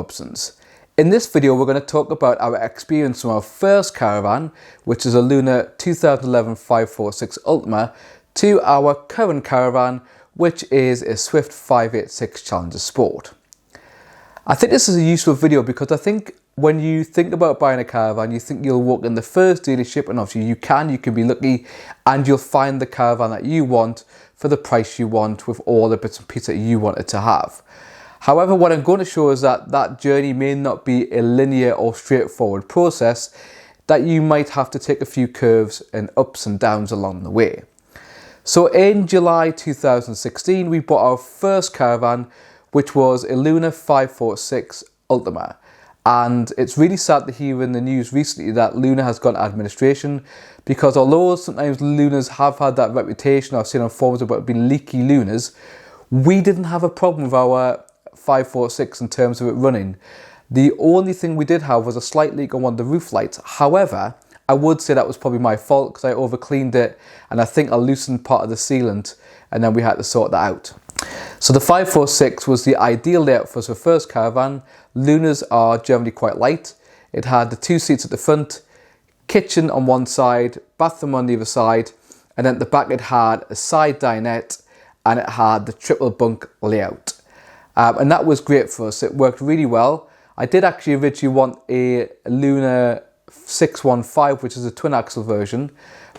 options. In this video, we're going to talk about our experience from our first caravan, which is a Luna 2011 546 Ultima, to our current caravan, which is a Swift 586 Challenger Sport. I think this is a useful video because I think when you think about buying a caravan, you think you'll walk in the first dealership, and obviously you can be lucky, and you'll find the caravan that you want for the price you want with all the bits and pieces that you want it to have. However, what I'm going to show is that that journey may not be a linear or straightforward process, that you might have to take a few curves and ups and downs along the way. So in July 2016, we bought our first caravan, which was a Luna 546 Ultima. And it's really sad to hear in the news recently that Luna has gone administration, because although sometimes Lunas have had that reputation, I've seen on forums about being leaky Lunas, we didn't have a problem with our 546 in terms of it running. The only thing we did have was a slight leak on one of the roof lights. However, I would say that was probably my fault because I over cleaned it, and I think I loosened part of the sealant, and then we had to sort that out. So the 546 was the ideal layout for the first caravan. Lunas are generally quite light. It had the 2 seats at the front, kitchen on one side, bathroom on the other side, and then at the back it had a side dinette, and it had the triple bunk layout. And that was great for us. It worked really well. I did actually originally want a Luna 615, which is a twin axle version,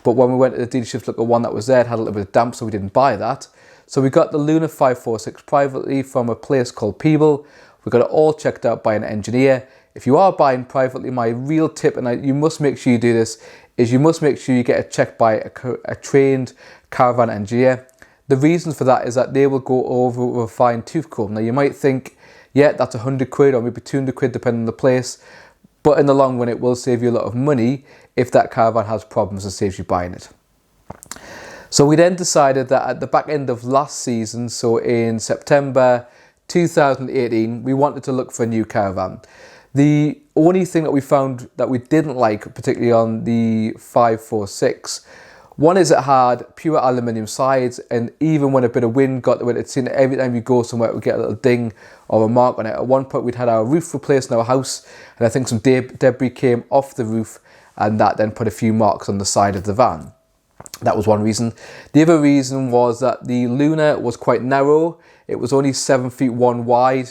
but when we went to the dealership to look at one that was there, it had a little bit of damp, so we didn't buy that. So we got the Luna 546 privately from a place called Peeble. We got it all checked out by an engineer. If you are buying privately, my real tip, and you must make sure you do this, is you must make sure you get it checked by a trained caravan engineer. The reason for that is that they will go over with a fine tooth comb. Now you might think, yeah, that's 100 quid or maybe 200 quid depending on the place, but in the long run it will save you a lot of money if that caravan has problems and saves you buying it. So we then decided that at the back end of last season, so in September 2018, we wanted to look for a new caravan. The only thing that we found that we didn't like, particularly on the 546, one is it had pure aluminium sides, and even when a bit of wind got to it, it seemed that every time you go somewhere it would get a little ding or a mark on it. At one point we'd had our roof replaced in our house, and I think some debris came off the roof, and that then put a few marks on the side of the van. That was one reason. The other reason was that the Luna was quite narrow. It was only 7 feet 1 wide,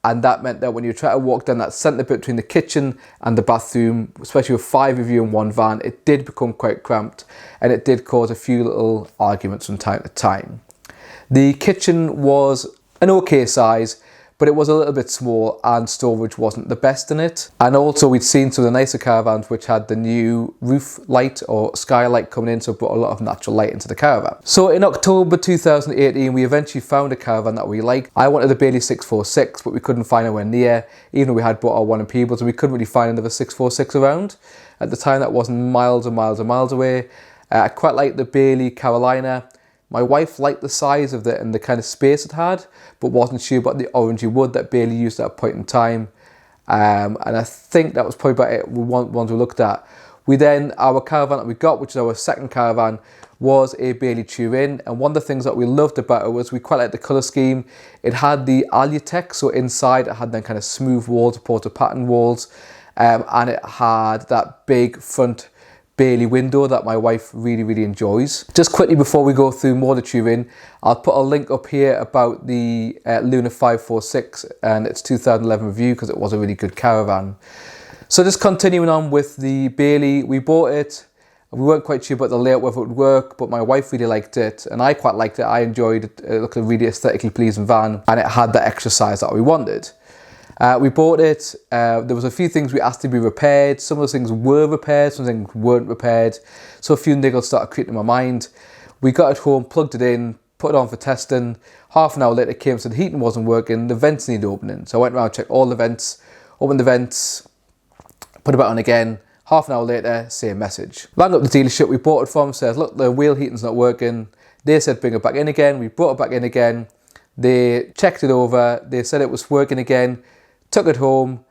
and that meant that when you try to walk down that centre bit between the kitchen and the bathroom, especially with 5 of you in one van, it did become quite cramped, and it did cause a few little arguments from time to time. The kitchen was an okay size, but it was a little bit small and storage wasn't the best in it. And also we'd seen some of the nicer caravans which had the new roof light or skylight coming in, so it brought a lot of natural light into the caravan. So in October 2018, we eventually found a caravan that we liked. I wanted the Bailey 646, but we couldn't find anywhere near, even though we had bought our one in Peebles, and we couldn't really find another 646 around. At the time, that wasn't miles and miles and miles away. I quite liked the Bailey Carolina. My wife liked the size of it and the kind of space it had, but wasn't sure about the orangey wood that Bailey used at that point in time. And I think that was probably about it, ones we looked at. Our caravan that we got, which is our second caravan, was a Bailey Turin. And one of the things that we loved about it was we quite liked the colour scheme. It had the Alutech, so inside it had then kind of smooth walls, opposed to pattern walls. And it had that big front Bailey window that my wife really, really enjoys. Just quickly before we go through more of the Turin, I'll put a link up here about the Luna 546 and its 2011 review, because it was a really good caravan. So just continuing on with the Bailey, we bought it. We weren't quite sure about the layout, whether it would work, but my wife really liked it, and I quite liked it. I enjoyed it. It looked a really aesthetically pleasing van, and it had the extra size that we wanted. We bought it. There was a few things we asked to be repaired. Some of those things were repaired, some things weren't repaired. So a few niggles started creeping in my mind. We got it home, plugged it in, put it on for testing. Half an hour later it came, so the heating wasn't working, the vents needed opening. So I went around, checked all the vents, opened the vents, put it back on again. Half an hour later, same message. Rang up the dealership we bought it from, says, look, the wheel heating's not working. They said bring it back in again. We brought it back in again. They checked it over. They said it was working again. Took it home,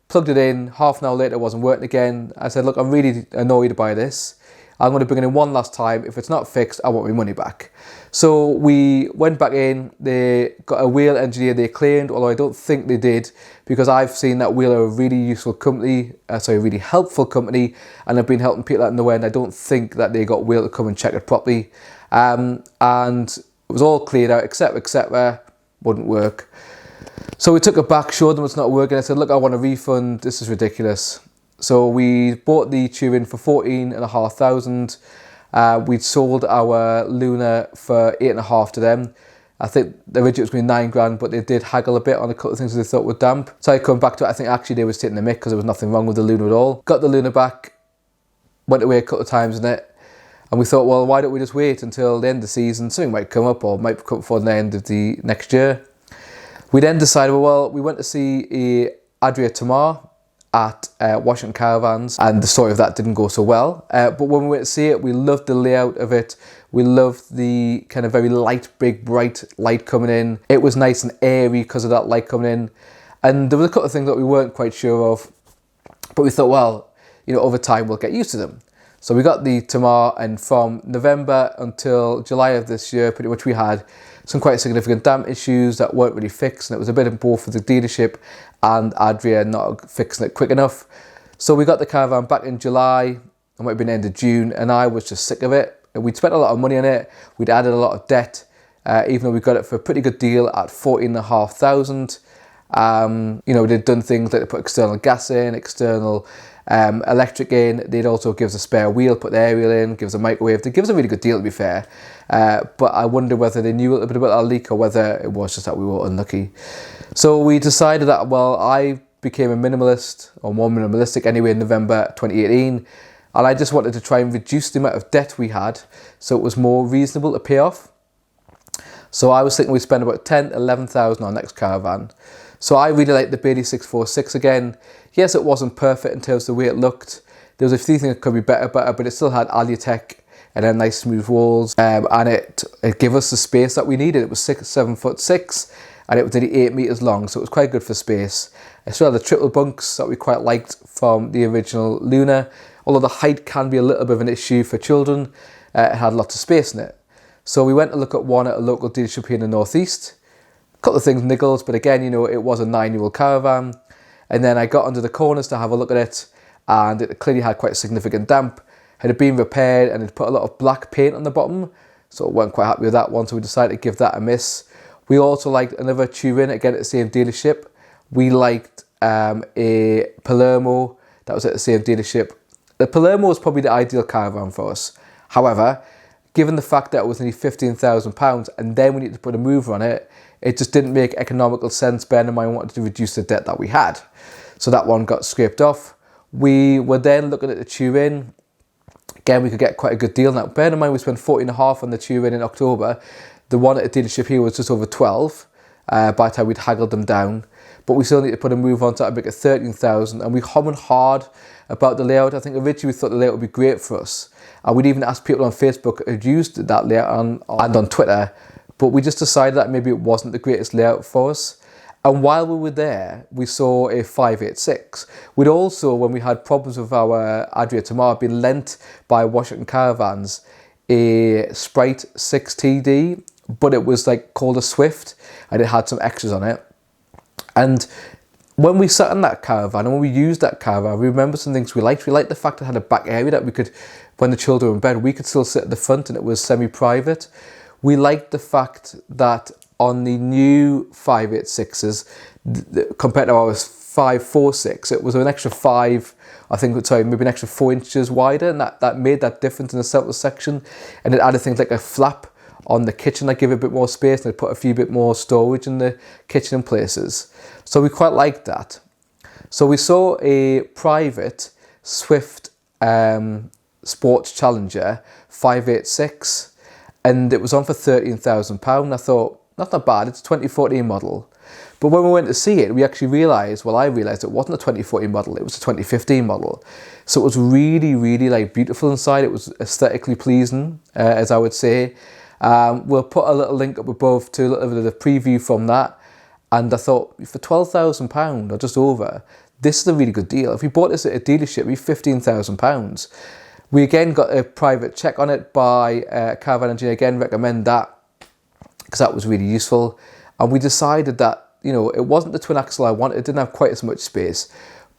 plugged it in. Half an hour later, it wasn't working again. I said, look, I'm really annoyed by this. I'm going to bring it in one last time. If it's not fixed, I want my money back. So we went back in, they got a wheel engineer they claimed, although I don't think they did, because I've seen that wheel are a really useful company, a really helpful company, and I've been helping people out in the way, and I don't think that they got wheel to come and check it properly. And it was all cleared out, etc., wouldn't work. So we took it back, showed them it's not working. I said, look, I want a refund, this is ridiculous. So we bought the Turin for 14,500. We'd sold our Luna for 8.5 to them. I think originally it was going to be 9 grand, but they did haggle a bit on a couple of things they thought were damp. So I come back to it, I think actually they was taking the mick because there was nothing wrong with the Luna at all. Got the Luna back, went away a couple of times in it, and we thought, well, why don't we just wait until the end of the season? Something might come up, or might come before the end of the next year. We then decided, well, we went to see a Adria Tamar at Washington Caravans, and the story of that didn't go so well. But when we went to see it, we loved the layout of it. We loved the kind of very light, big, bright light coming in. It was nice and airy because of that light coming in. And there was a couple of things that we weren't quite sure of, but we thought, well, over time we'll get used to them. So we got the Tamar, and from November until July of this year, pretty much we had some quite significant damp issues that weren't really fixed, and it was a bit of both for the dealership and Adria not fixing it quick enough. So we got the Caravan back in July, it might have been end of June, and I was just sick of it. We'd spent a lot of money on it, we'd added a lot of debt, even though we got it for a pretty good deal at 14,500. They'd done things like they put external gas in, external electric in. They'd also give us a spare wheel, put the aerial in, give us a microwave. They give us a really good deal, to be fair. But I wonder whether they knew a little bit about our leak or whether it was just that we were unlucky. So we decided that, well, I became a minimalist, or more minimalistic anyway, in November 2018. And I just wanted to try and reduce the amount of debt we had so it was more reasonable to pay off. So I was thinking we'd spend about 10,000 to 11,000 on our next Caravan. So I really like the Bailey 646 again. Yes, it wasn't perfect in terms of the way it looked. There was a few things that could be better, but it still had Aliatech and then nice smooth walls. And it gave us the space that we needed. It was 7'6", and it was nearly 8 meters long, so it was quite good for space. I still had the triple bunks that we quite liked from the original Luna. Although the height can be a little bit of an issue for children, it had lots of space in it. So we went to look at one at a local dealership here in the northeast. A couple of things niggles, but again, it was a 9-year-old Caravan. And then I got under the corners to have a look at it, and it clearly had quite significant damp. It had been repaired, and it put a lot of black paint on the bottom, so we weren't quite happy with that one, so we decided to give that a miss. We also liked another Turin, again at the same dealership. We liked a Palermo that was at the same dealership. The Palermo was probably the ideal Caravan for us. However, given the fact that it was only £15,000 and then we needed to put a mover on it, it just didn't make economical sense, bearing in mind we wanted to reduce the debt that we had. So that one got scraped off. We were then looking at the Turin. Again, we could get quite a good deal now. Bear in mind we spent 14.5 on the Turin in October. The one at the dealership here was just over 12 by the time we'd haggled them down. But we still need to put a move on to make it 13,000, and we hummed hard about the layout. I think originally we thought the layout would be great for us. And we'd even asked people on Facebook who'd used that layout and on Twitter, but we just decided that maybe it wasn't the greatest layout for us. And while we were there, we saw a 586. We'd also, when we had problems with our Adria Tamar, been lent by Washington Caravans a Sprite 6TD, but it was called a Swift, and it had some extras on it. And when we sat in that Caravan and when we used that Caravan, we remember some things we liked. We liked the fact it had a back area that we could, when the children were in bed, we could still sit at the front and it was semi-private. We liked the fact that on the new 586s, compared to our 546, it was an extra 4 inches wider, and that made that difference in the central section. And it added things like a flap on the kitchen that gave it a bit more space, and it put a few bit more storage in the kitchen in places. So we quite liked that. So we saw a private Swift Sports Challenger 586, and it was on for £13,000. I thought, that's not bad, it's a 2014 model. But when we went to see it, we actually realised, I realised it wasn't a 2014 model, it was a 2015 model. So it was really, really beautiful inside. It was aesthetically pleasing, as I would say. We'll put a little link up above to a little bit of the preview from that. And I thought, for £12,000 or just over, this is a really good deal. If we bought this at a dealership, it'd be £15,000. We again got a private check on it by a caravan engineer. Again, recommend that because that was really useful. And we decided that, you know, it wasn't the twin axle I wanted. It didn't have quite as much space,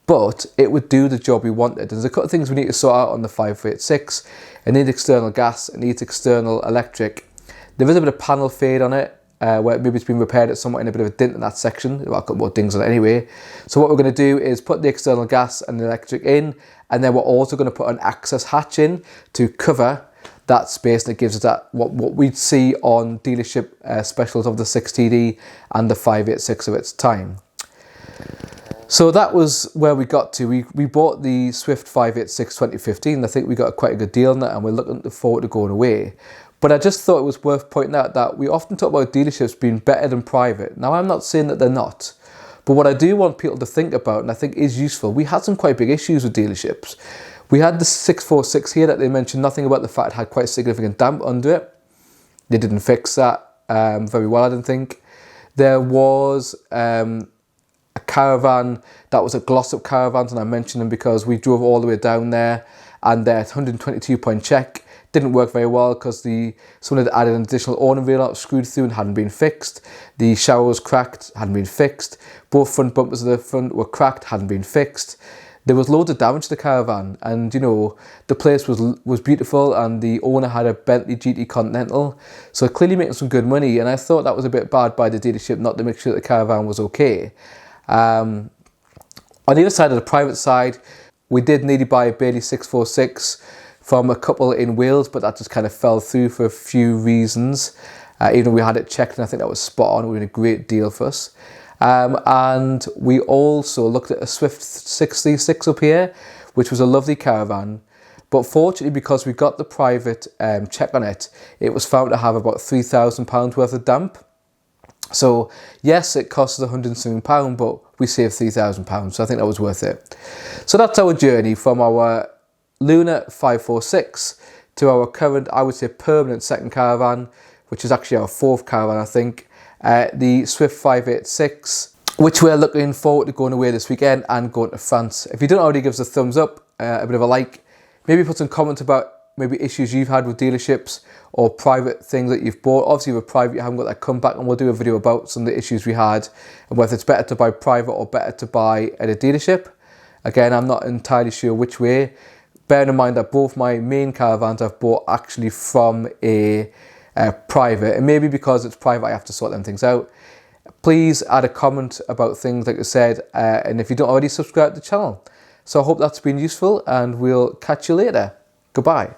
but it would do the job we wanted. There's a couple of things we need to sort out on the 586. It needs external gas, it needs external electric. There is a bit of panel fade on it, where maybe it's been repaired at somewhat in a bit of a dint in that section. Well, I've got more dings on it anyway. So what we're going to do is put the external gas and the electric in, and then we're also going to put an access hatch in to cover that space, that gives us that what we'd see on dealership specials of the 6TD and the 586 of its time. So that was where we got to. We bought the Swift 586 2015. I think we got quite a good deal on that, and we're looking forward to going away. But I just thought it was worth pointing out that we often talk about dealerships being better than private. Now, I'm not saying that they're not, but what I do want people to think about, and I think is useful, we had some quite big issues with dealerships. We had the 646 here that they mentioned nothing about the fact it had quite significant damp under it. They didn't fix that very well, I didn't think. There was a caravan that was a Glossop Caravans, and I mentioned them because we drove all the way down there, and their 122-point check didn't work very well because someone had added an additional awning rail out, screwed through and hadn't been fixed. The shower was cracked, hadn't been fixed. Both front bumpers at the front were cracked, hadn't been fixed. There was loads of damage to the caravan, and you know, the place was beautiful, and the owner had a Bentley GT Continental, so clearly making some good money. And I thought that was a bit bad by the dealership not to make sure that the caravan was okay. On the other side of the private side, we did nearly buy a Bailey 646 from a couple in Wales, but that just kind of fell through for a few reasons. Even though we had it checked, and I think that was spot on. It would have been a great deal for us. And we also looked at a Swift 636 up here, which was a lovely caravan. But fortunately, because we got the private check on it, it was found to have about £3,000 worth of damp. So yes, it cost us £107, but we saved £3,000. So I think that was worth it. So that's our journey from our Luna 546 to our current, I would say, permanent second caravan, which is actually our fourth caravan, I think. The Swift 586, which we're looking forward to going away this weekend and going to France. If you don't already, give us a thumbs up, a bit of a like, maybe put some comments about maybe issues you've had with dealerships or private things that you've bought. Obviously with private you haven't got that comeback, and we'll do a video about some of the issues we had and whether it's better to buy private or better to buy at a dealership. Again, I'm not entirely sure which way. Bearing in mind that both my main caravans I've bought actually from a private, and maybe because it's private I have to sort them things out. Please add a comment about things like I said, and if you don't already, subscribe to the channel. So I hope that's been useful, and we'll catch you later. Goodbye.